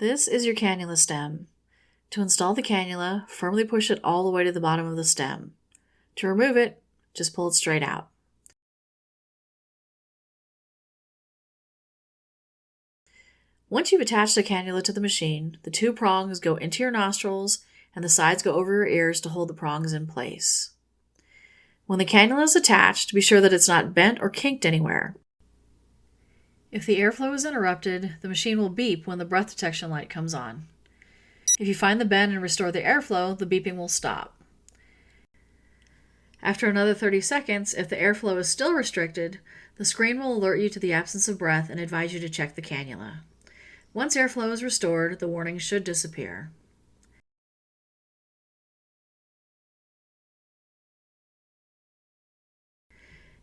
This is your cannula stem. To install the cannula, firmly push it all the way to the bottom of the stem. To remove it, just pull it straight out. Once you've attached the cannula to the machine, the two prongs go into your nostrils and the sides go over your ears to hold the prongs in place. When the cannula is attached, be sure that it's not bent or kinked anywhere. If the airflow is interrupted, the machine will beep when the breath detection light comes on. If you find the bend and restore the airflow, the beeping will stop. After another 30 seconds, if the airflow is still restricted, the screen will alert you to the absence of breath and advise you to check the cannula. Once airflow is restored, the warning should disappear.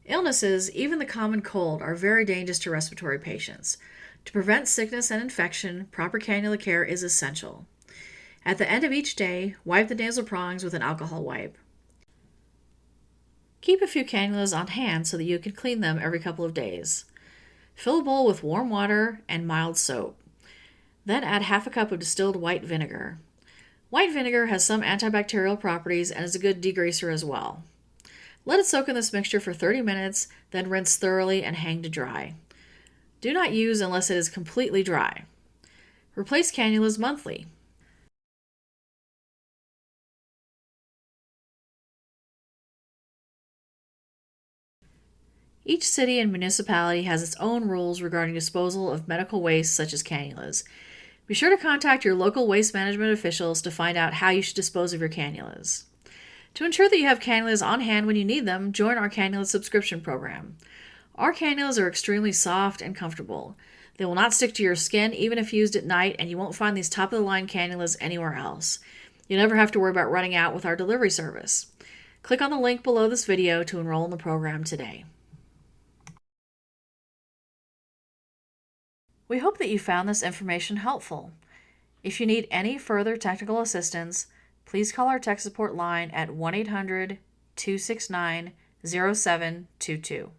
Illnesses, even the common cold, are very dangerous to respiratory patients. To prevent sickness and infection, proper cannula care is essential. At the end of each day, wipe the nasal prongs with an alcohol wipe. Keep a few cannulas on hand so that you can clean them every couple of days. Fill a bowl with warm water and mild soap. Then add half a cup of distilled white vinegar. White vinegar has some antibacterial properties and is a good degreaser as well. Let it soak in this mixture for 30 minutes, then rinse thoroughly and hang to dry. Do not use unless it is completely dry. Replace cannulas monthly. Each city and municipality has its own rules regarding disposal of medical waste such as cannulas. Be sure to contact your local waste management officials to find out how you should dispose of your cannulas. To ensure that you have cannulas on hand when you need them, join our cannula subscription program. Our cannulas are extremely soft and comfortable. They will not stick to your skin even if used at night, and you won't find these top-of-the-line cannulas anywhere else. You never have to worry about running out with our delivery service. Click on the link below this video to enroll in the program today. We hope that you found this information helpful. If you need any further technical assistance, please call our tech support line at 1-800-269-0722.